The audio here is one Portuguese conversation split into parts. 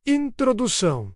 Introdução.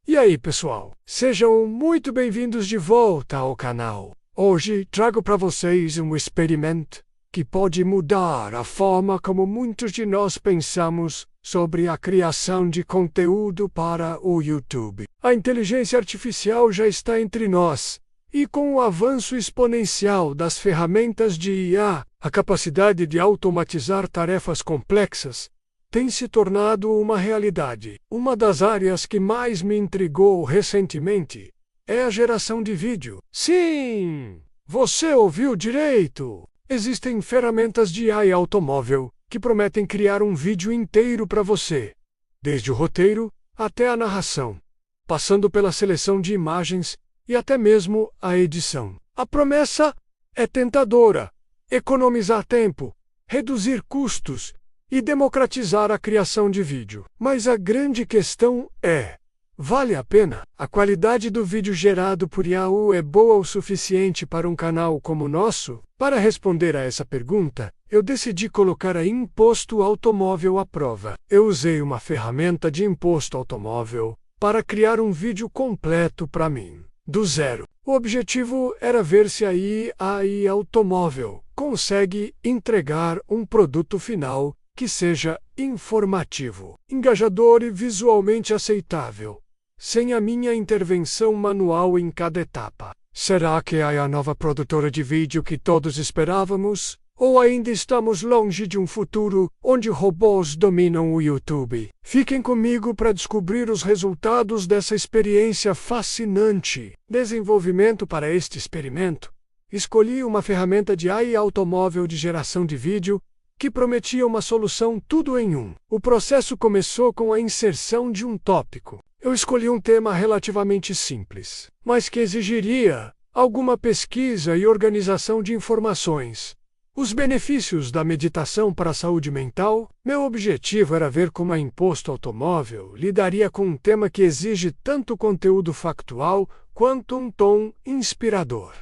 E aí, pessoal? Sejam muito bem-vindos de volta ao canal. Hoje trago para vocês um experimento que pode mudar a forma como muitos de nós pensamos sobre a criação de conteúdo para o YouTube. A inteligência artificial já está entre nós, e com o avanço exponencial das ferramentas de IA, a capacidade de automatizar tarefas complexas tem se tornado uma realidade. Uma das áreas que mais me intrigou recentemente é a geração de vídeo. Sim, você ouviu direito! Existem ferramentas de AI automóvel que prometem criar um vídeo inteiro para você, desde o roteiro até a narração, passando pela seleção de imagens e até mesmo a edição. A promessa é tentadora: economizar tempo, reduzir custos e democratizar a criação de vídeo. Mas a grande questão é: vale a pena? A qualidade do vídeo gerado por IA é boa o suficiente para um canal como o nosso? Para responder a essa pergunta, eu decidi colocar a Imposto Automóvel à prova. Eu usei uma ferramenta de imposto automóvel para criar um vídeo completo para mim, do zero. O objetivo era ver se a IA automóvel consegue entregar um produto final que seja informativo, engajador e visualmente aceitável, sem a minha intervenção manual em cada etapa. Será que é a nova produtora de vídeo que todos esperávamos? Ou ainda estamos longe de um futuro onde robôs dominam o YouTube? Fiquem comigo para descobrir os resultados dessa experiência fascinante. Desenvolvimento para este experimento. Escolhi uma ferramenta de AI automóvel de geração de vídeo que prometia uma solução tudo em um. O processo começou com a inserção de um tópico. Eu escolhi um tema relativamente simples, mas que exigiria alguma pesquisa e organização de informações. Os benefícios da meditação para a saúde mental. Meu objetivo era ver como a Imposto Automóvel lidaria com um tema que exige tanto conteúdo factual quanto um tom inspirador.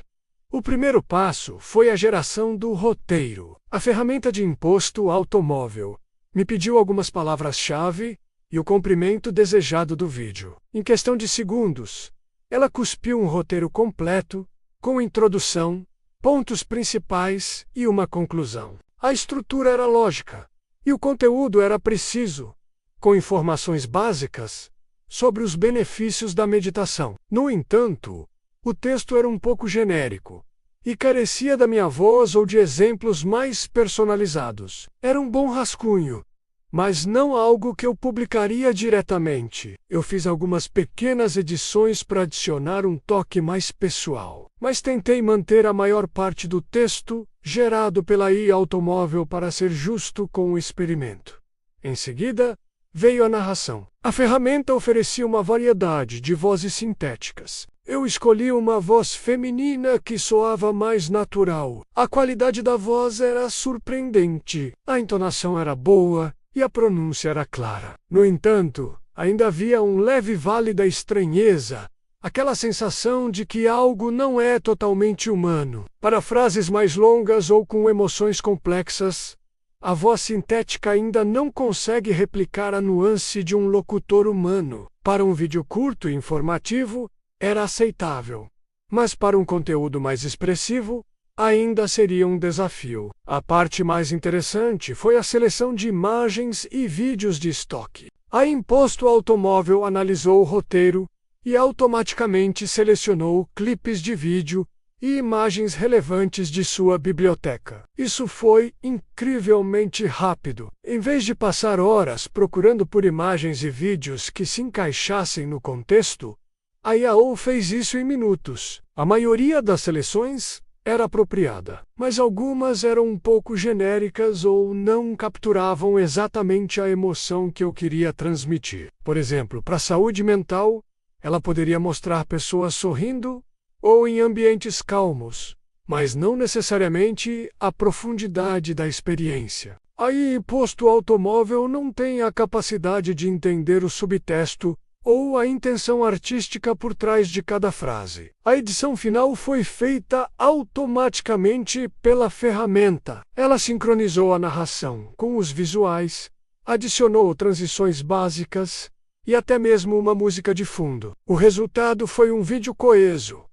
O primeiro passo foi a geração do roteiro. A ferramenta de imposto automóvel me pediu algumas palavras-chave e o comprimento desejado do vídeo. Em questão de segundos, ela cuspiu um roteiro completo, com introdução, pontos principais e uma conclusão. A estrutura era lógica e o conteúdo era preciso, com informações básicas sobre os benefícios da meditação. No entanto, o texto era um pouco genérico e carecia da minha voz ou de exemplos mais personalizados. Era um bom rascunho, mas não algo que eu publicaria diretamente. Eu fiz algumas pequenas edições para adicionar um toque mais pessoal, mas tentei manter a maior parte do texto gerado pela IA automóvel para ser justo com o experimento. Em seguida, veio a narração. A ferramenta oferecia uma variedade de vozes sintéticas. Eu escolhi uma voz feminina que soava mais natural. A qualidade da voz era surpreendente, a entonação era boa e a pronúncia era clara. No entanto, ainda havia um leve vale da estranheza, aquela sensação de que algo não é totalmente humano. Para frases mais longas ou com emoções complexas, a voz sintética ainda não consegue replicar a nuance de um locutor humano. Para um vídeo curto e informativo, era aceitável, mas para um conteúdo mais expressivo, ainda seria um desafio. A parte mais interessante foi a seleção de imagens e vídeos de estoque. A Imposto Automóvel analisou o roteiro e automaticamente selecionou clipes de vídeo e imagens relevantes de sua biblioteca. Isso foi incrivelmente rápido. Em vez de passar horas procurando por imagens e vídeos que se encaixassem no contexto, a IA fez isso em minutos. A maioria das seleções era apropriada, mas algumas eram um pouco genéricas ou não capturavam exatamente a emoção que eu queria transmitir. Por exemplo, para a saúde mental, ela poderia mostrar pessoas sorrindo ou em ambientes calmos, mas não necessariamente a profundidade da experiência. Aí, Imposto Automóvel não tem a capacidade de entender o subtexto ou a intenção artística por trás de cada frase. A edição final foi feita automaticamente pela ferramenta. Ela sincronizou a narração com os visuais, adicionou transições básicas e até mesmo uma música de fundo. O resultado foi um vídeo coeso,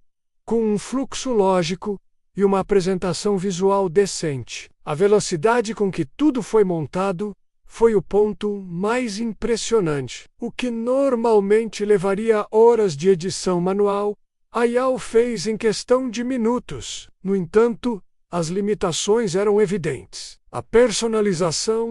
com um fluxo lógico e uma apresentação visual decente. A velocidade com que tudo foi montado foi o ponto mais impressionante. O que normalmente levaria horas de edição manual, a IA fez em questão de minutos. No entanto, as limitações eram evidentes. A personalização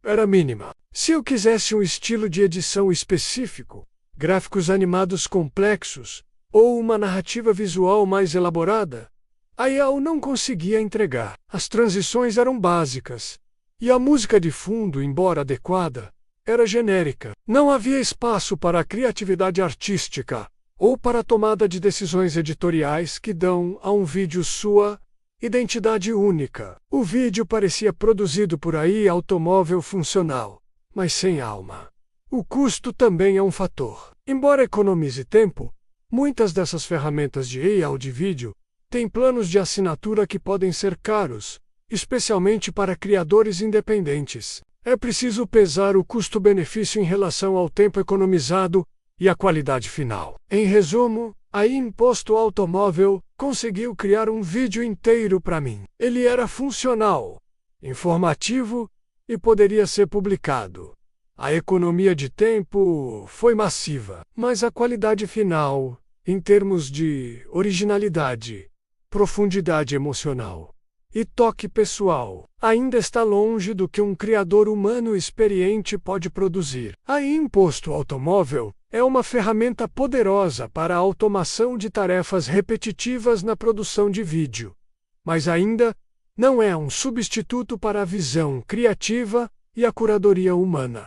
era mínima. Se eu quisesse um estilo de edição específico, gráficos animados complexos ou uma narrativa visual mais elaborada, a IA não conseguia entregar. As transições eram básicas, e a música de fundo, embora adequada, era genérica. Não havia espaço para a criatividade artística ou para a tomada de decisões editoriais que dão a um vídeo sua identidade única. O vídeo parecia produzido por AI automóvel funcional, mas sem alma. O custo também é um fator. Embora economize tempo, muitas dessas ferramentas de AI de vídeo têm planos de assinatura que podem ser caros, especialmente para criadores independentes. É preciso pesar o custo-benefício em relação ao tempo economizado e a qualidade final. Em resumo, a Imposto Automóvel conseguiu criar um vídeo inteiro para mim. Ele era funcional, informativo e poderia ser publicado. A economia de tempo foi massiva, mas a qualidade final, em termos de originalidade, profundidade emocional e toque pessoal, ainda está longe do que um criador humano experiente pode produzir. A Imposto Automóvel é uma ferramenta poderosa para a automação de tarefas repetitivas na produção de vídeo, mas ainda não é um substituto para a visão criativa e a curadoria humana.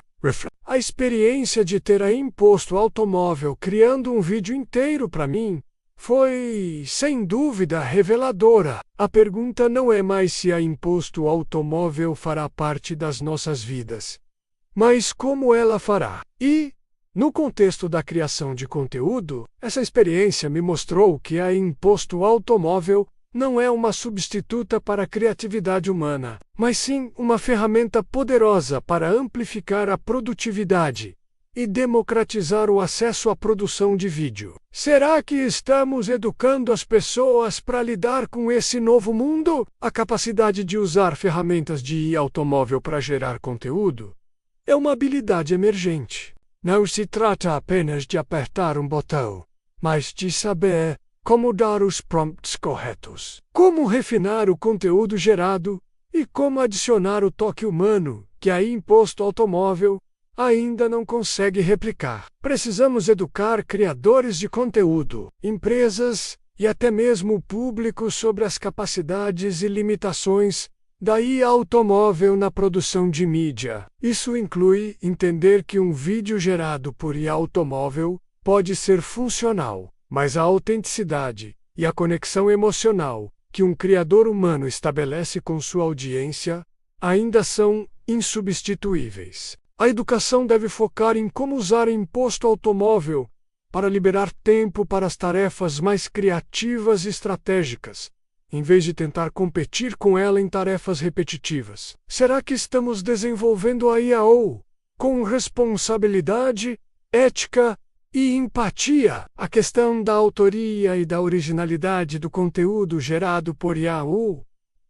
A experiência de ter a Imposto Automóvel criando um vídeo inteiro para mim foi, sem dúvida, reveladora. A pergunta não é mais se a Imposto Automóvel fará parte das nossas vidas, mas como ela fará. E, no contexto da criação de conteúdo, essa experiência me mostrou que a Imposto Automóvel não é uma substituta para a criatividade humana, mas sim uma ferramenta poderosa para amplificar a produtividade e democratizar o acesso à produção de vídeo. Será que estamos educando as pessoas para lidar com esse novo mundo? A capacidade de usar ferramentas de IA automóvel para gerar conteúdo é uma habilidade emergente. Não se trata apenas de apertar um botão, mas de saber como dar os prompts corretos, como refinar o conteúdo gerado e como adicionar o toque humano que a Imposto Automóvel ainda não consegue replicar. Precisamos educar criadores de conteúdo, empresas e até mesmo o público sobre as capacidades e limitações da IA automóvel na produção de mídia. Isso inclui entender que um vídeo gerado por IA automóvel pode ser funcional, mas a autenticidade e a conexão emocional que um criador humano estabelece com sua audiência ainda são insubstituíveis. A educação deve focar em como usar o Imposto Automóvel para liberar tempo para as tarefas mais criativas e estratégicas, em vez de tentar competir com ela em tarefas repetitivas. Será que estamos desenvolvendo a IAO com responsabilidade, ética e empatia? A questão da autoria e da originalidade do conteúdo gerado por IAO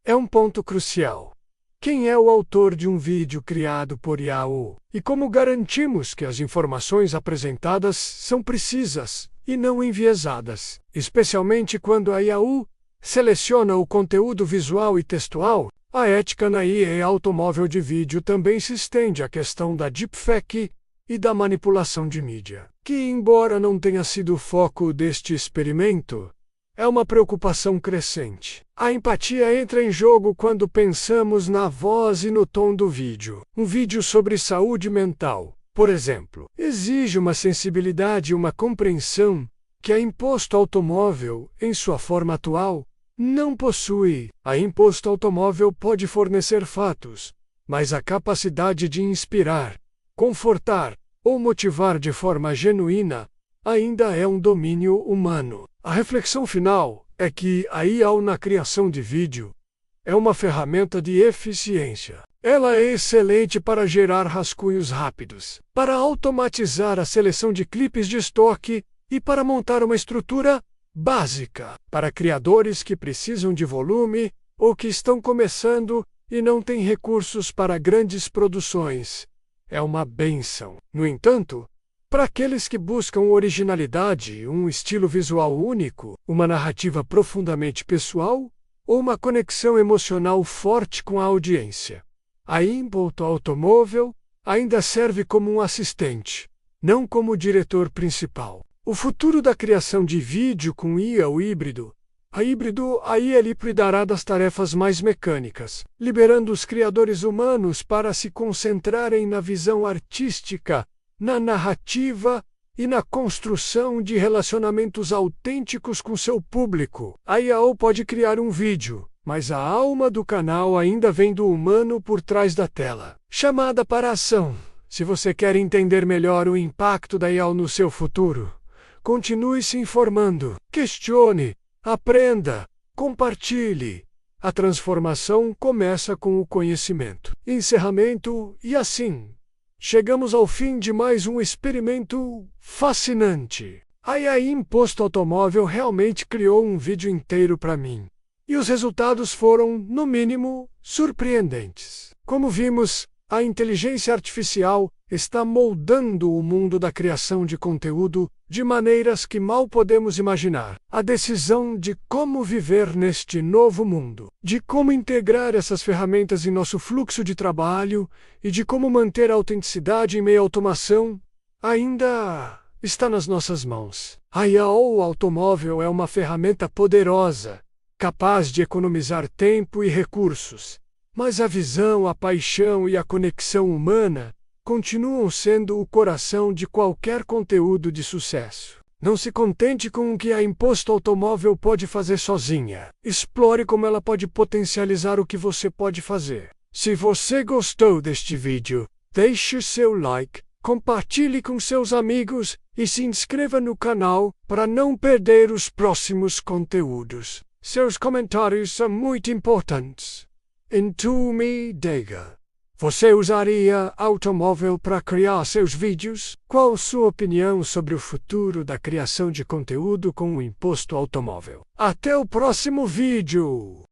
é um ponto crucial. Quem é o autor de um vídeo criado por IAO? E como garantimos que as informações apresentadas são precisas e não enviesadas, especialmente quando a IAO seleciona o conteúdo visual e textual? A ética na IA automóvel de vídeo também se estende à questão da deepfake e da manipulação de mídia, que, embora não tenha sido o foco deste experimento, é uma preocupação crescente. A empatia entra em jogo quando pensamos na voz e no tom do vídeo. Um vídeo sobre saúde mental, por exemplo, exige uma sensibilidade e uma compreensão que a Imposto Automóvel, em sua forma atual, não possui. A Imposto Automóvel pode fornecer fatos, mas a capacidade de inspirar, confortar ou motivar de forma genuína ainda é um domínio humano. A reflexão final é que a IA na criação de vídeo é uma ferramenta de eficiência. Ela é excelente para gerar rascunhos rápidos, para automatizar a seleção de clipes de estoque e para montar uma estrutura básica para criadores que precisam de volume ou que estão começando e não têm recursos para grandes produções. É uma bênção. No entanto, para aqueles que buscam originalidade, um estilo visual único, uma narrativa profundamente pessoal ou uma conexão emocional forte com a audiência, a Impulse Automóvel ainda serve como um assistente, não como o diretor principal. O futuro da criação de vídeo com IA ou híbrido. A IA liquidará das tarefas mais mecânicas, liberando os criadores humanos para se concentrarem na visão artística, na narrativa e na construção de relacionamentos autênticos com seu público. A IA pode criar um vídeo, mas a alma do canal ainda vem do humano por trás da tela. Chamada para a ação. Se você quer entender melhor o impacto da IA no seu futuro, continue se informando, questione, aprenda, compartilhe. A transformação começa com o conhecimento. Encerramento e assim, chegamos ao fim de mais um experimento fascinante. A IA Impulse Automóvel realmente criou um vídeo inteiro para mim. E os resultados foram, no mínimo, surpreendentes. Como vimos, a inteligência artificial está moldando o mundo da criação de conteúdo de maneiras que mal podemos imaginar. A decisão de como viver neste novo mundo, de como integrar essas ferramentas em nosso fluxo de trabalho e de como manter a autenticidade em meio à automação, ainda está nas nossas mãos. A IA Automóvel é uma ferramenta poderosa, capaz de economizar tempo e recursos. Mas a visão, a paixão e a conexão humana continuam sendo o coração de qualquer conteúdo de sucesso. Não se contente com o que a Impulse Automóvel pode fazer sozinha. Explore como ela pode potencializar o que você pode fazer. Se você gostou deste vídeo, deixe seu like, compartilhe com seus amigos e se inscreva no canal para não perder os próximos conteúdos. Seus comentários são muito importantes. Então me diga, você usaria automóvel para criar seus vídeos? Qual sua opinião sobre o futuro da criação de conteúdo com o Impulse Automóvel? Até o próximo vídeo!